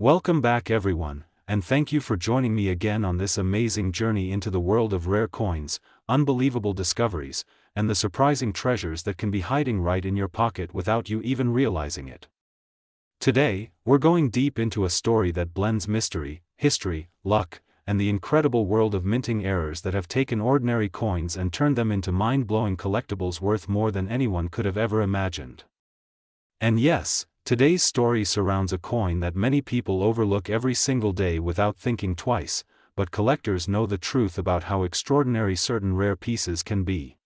Welcome back everyone, and thank you for joining me again on this amazing journey into the world of rare coins, unbelievable discoveries, and the surprising treasures that can be hiding right in your pocket without you even realizing it. Today, we're going deep into a story that blends mystery, history, luck, and the incredible world of minting errors that have taken ordinary coins and turned them into mind-blowing collectibles worth more than anyone could have ever imagined. And yes, today's story surrounds a coin that many people overlook every single day without thinking twice, but collectors know the truth about how extraordinary certain rare pieces can be.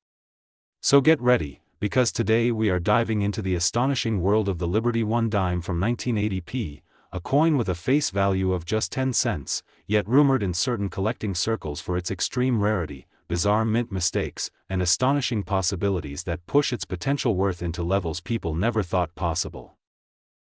So get ready, because today we are diving into the astonishing world of the Liberty Dime from 1980p, a coin with a face value of just 10 cents, yet rumored in certain collecting circles for its extreme rarity, bizarre mint mistakes, and astonishing possibilities that push its potential worth into levels people never thought possible.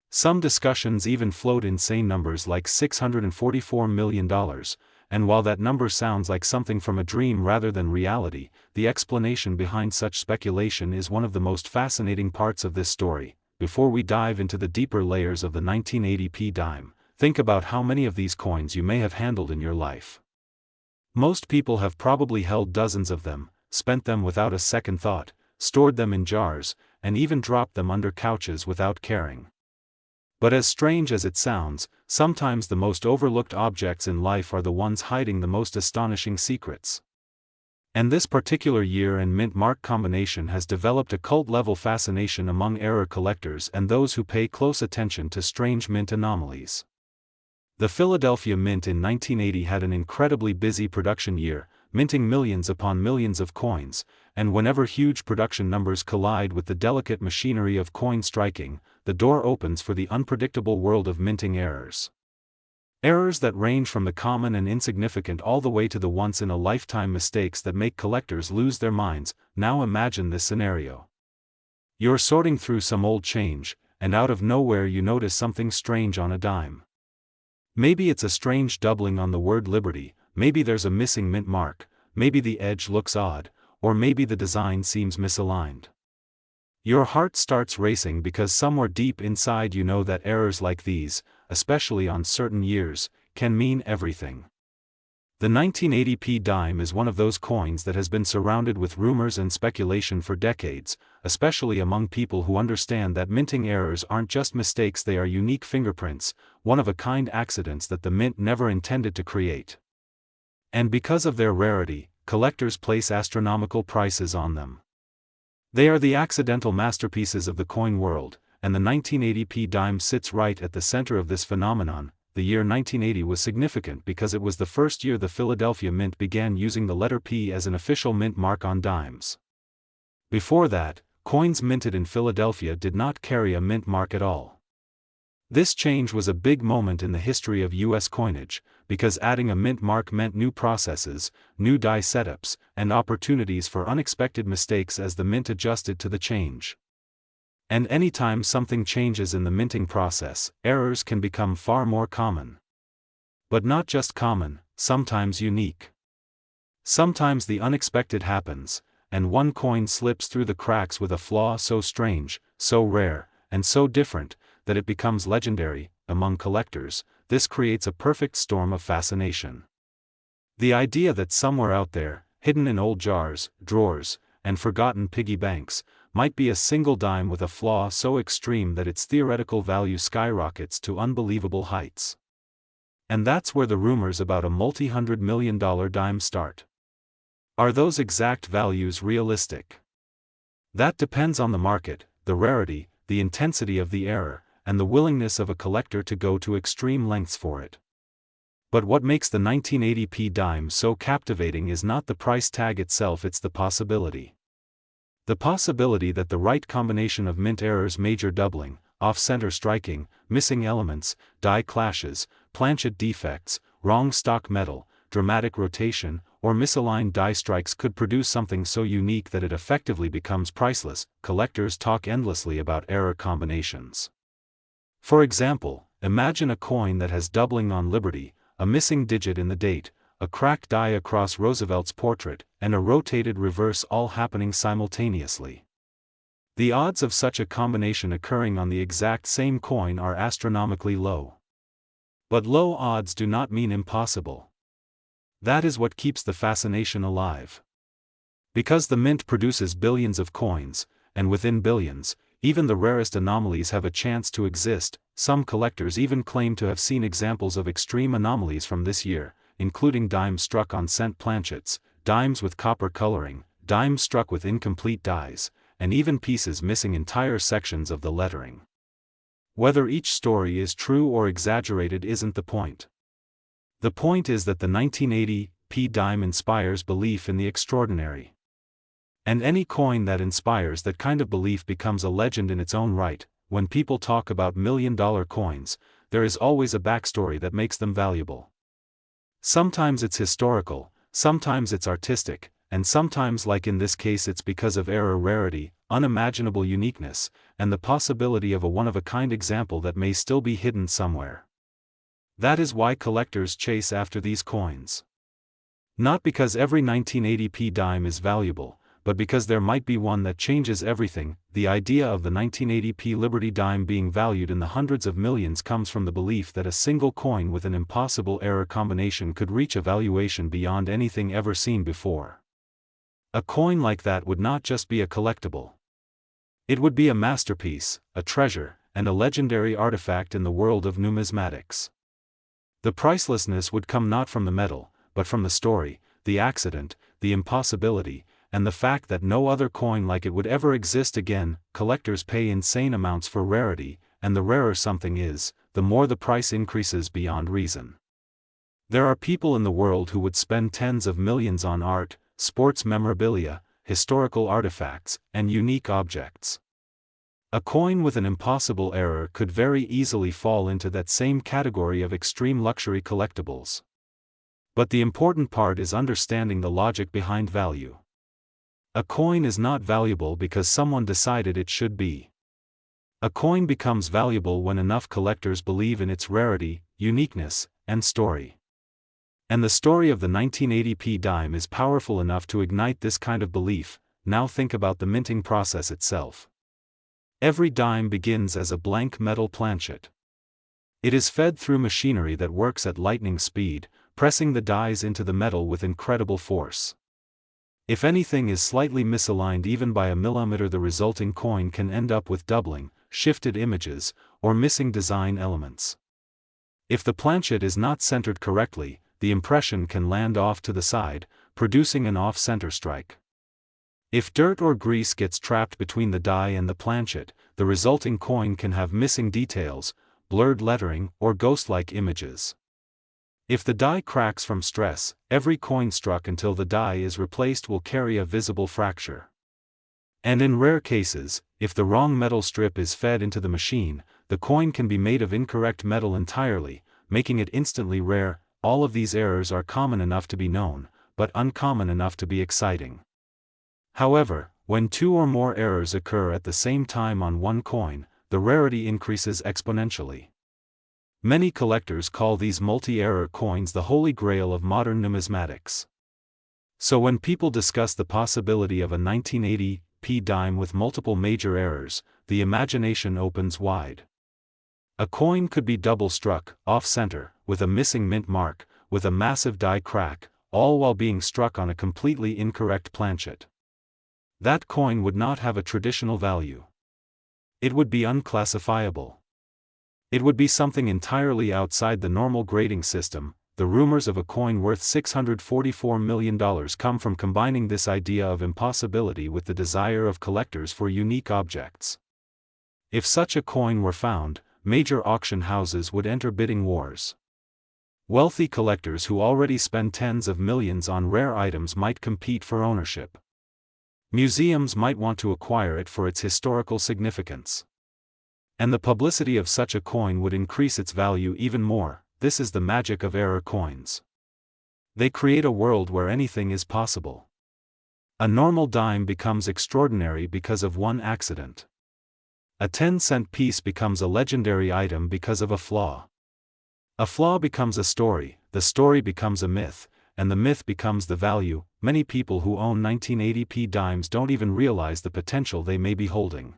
Some discussions even float insane numbers like $644 million, and while that number sounds like something from a dream rather than reality, the explanation behind such speculation is one of the most fascinating parts of this story. Before we dive into the deeper layers of the 1980p dime, think about how many of these coins you may have handled in your life. Most people have probably held dozens of them, spent them without a second thought, stored them in jars, and even dropped them under couches without caring. But as strange as it sounds, sometimes the most overlooked objects in life are the ones hiding the most astonishing secrets. And this particular year and mint mark combination has developed a cult-level fascination among error collectors and those who pay close attention to strange mint anomalies. The Philadelphia Mint in 1980 had an incredibly busy production year, minting millions upon millions of coins, and whenever huge production numbers collide with the delicate machinery of coin striking, the door opens for the unpredictable world of minting errors. Errors that range from the common and insignificant all the way to the once-in-a-lifetime mistakes that make collectors lose their minds. Now imagine this scenario. You're sorting through some old change, and out of nowhere you notice something strange on a dime. Maybe it's a strange doubling on the word Liberty, maybe there's a missing mint mark, maybe the edge looks odd, or maybe the design seems misaligned. Your heart starts racing because somewhere deep inside you know that errors like these, especially on certain years, can mean everything. The 1980p dime is one of those coins that has been surrounded with rumors and speculation for decades, especially among people who understand that minting errors aren't just mistakes, they are unique fingerprints, one-of-a-kind accidents that the mint never intended to create. And because of their rarity, collectors place astronomical prices on them. They are the accidental masterpieces of the coin world, and the 1980p dime sits right at the center of this phenomenon. The year 1980 was significant because it was the first year the Philadelphia Mint began using the letter P as an official mint mark on dimes. Before that, coins minted in Philadelphia did not carry a mint mark at all. This change was a big moment in the history of U.S. coinage, because adding a mint mark meant new processes, new die setups, and opportunities for unexpected mistakes as the mint adjusted to the change. And anytime something changes in the minting process, errors can become far more common. But not just common, sometimes unique. Sometimes the unexpected happens, and one coin slips through the cracks with a flaw so strange, so rare, and so different, that it becomes legendary. Among collectors, this creates a perfect storm of fascination. The idea that somewhere out there, hidden in old jars, drawers, and forgotten piggy banks, might be a single dime with a flaw so extreme that its theoretical value skyrockets to unbelievable heights. And that's where the rumors about a multi-hundred-million-dollar dime start. Are those exact values realistic? That depends on the market, the rarity, the intensity of the error, and the willingness of a collector to go to extreme lengths for it. But what makes the 1980p dime so captivating is not the price tag itself, it's the possibility. The possibility that the right combination of mint errors, major doubling, off-center striking, missing elements, die clashes, planchet defects, wrong stock metal, dramatic rotation, or misaligned die strikes could produce something so unique that it effectively becomes priceless. Collectors talk endlessly about error combinations. For example, imagine a coin that has doubling on Liberty, a missing digit in the date, a cracked die across Roosevelt's portrait, and a rotated reverse all happening simultaneously. The odds of such a combination occurring on the exact same coin are astronomically low. But low odds do not mean impossible. That is what keeps the fascination alive. Because the mint produces billions of coins, and within billions, even the rarest anomalies have a chance to exist. Some collectors even claim to have seen examples of extreme anomalies from this year, including dimes struck on cent planchets, dimes with copper coloring, dimes struck with incomplete dies, and even pieces missing entire sections of the lettering. Whether each story is true or exaggerated isn't the point. The point is that the 1980 dime inspires belief in the extraordinary. And any coin that inspires that kind of belief becomes a legend in its own right. When people talk about million-dollar coins, there is always a backstory that makes them valuable. Sometimes it's historical, sometimes it's artistic, and sometimes, like in this case, it's because of rarity, unimaginable uniqueness, and the possibility of a one-of-a-kind example that may still be hidden somewhere. That is why collectors chase after these coins. Not because every 1980 dime is valuable, but because there might be one that changes everything. The idea of the 1980 Liberty dime being valued in the hundreds of millions comes from the belief that a single coin with an impossible error combination could reach a valuation beyond anything ever seen before. A coin like that would not just be a collectible. It would be a masterpiece, a treasure, and a legendary artifact in the world of numismatics. The pricelessness would come not from the metal, but from the story, the accident, the impossibility, and the fact that no other coin like it would ever exist again. Collectors pay insane amounts for rarity, and the rarer something is, the more the price increases beyond reason. There are people in the world who would spend tens of millions on art, sports memorabilia, historical artifacts, and unique objects. A coin with an impossible error could very easily fall into that same category of extreme luxury collectibles. But the important part is understanding the logic behind value. A coin is not valuable because someone decided it should be. A coin becomes valuable when enough collectors believe in its rarity, uniqueness, and story. And the story of the 1980 dime is powerful enough to ignite this kind of belief. Now think about the minting process itself. Every dime begins as a blank metal planchet. It is fed through machinery that works at lightning speed, pressing the dies into the metal with incredible force. If anything is slightly misaligned even by a millimeter, the resulting coin can end up with doubling, shifted images, or missing design elements. If the planchet is not centered correctly, the impression can land off to the side, producing an off-center strike. If dirt or grease gets trapped between the die and the planchet, the resulting coin can have missing details, blurred lettering, or ghost-like images. If the die cracks from stress, every coin struck until the die is replaced will carry a visible fracture. And in rare cases, if the wrong metal strip is fed into the machine, the coin can be made of incorrect metal entirely, making it instantly rare. All of these errors are common enough to be known, but uncommon enough to be exciting. However, when two or more errors occur at the same time on one coin, the rarity increases exponentially. Many collectors call these multi-error coins the holy grail of modern numismatics. So when people discuss the possibility of a 1980 dime with multiple major errors, the imagination opens wide. A coin could be double-struck, off-center, with a missing mint mark, with a massive die crack, all while being struck on a completely incorrect planchet. That coin would not have a traditional value. It would be unclassifiable. It would be something entirely outside the normal grading system. The rumors of a coin worth $644 million come from combining this idea of impossibility with the desire of collectors for unique objects. If such a coin were found, major auction houses would enter bidding wars. Wealthy collectors who already spend tens of millions on rare items might compete for ownership. Museums might want to acquire it for its historical significance. And the publicity of such a coin would increase its value even more. This is the magic of error coins. They create a world where anything is possible. A normal dime becomes extraordinary because of one accident. A 10-cent piece becomes a legendary item because of a flaw. A flaw becomes a story, the story becomes a myth, and the myth becomes the value. Many people who own 1980 dimes don't even realize the potential they may be holding.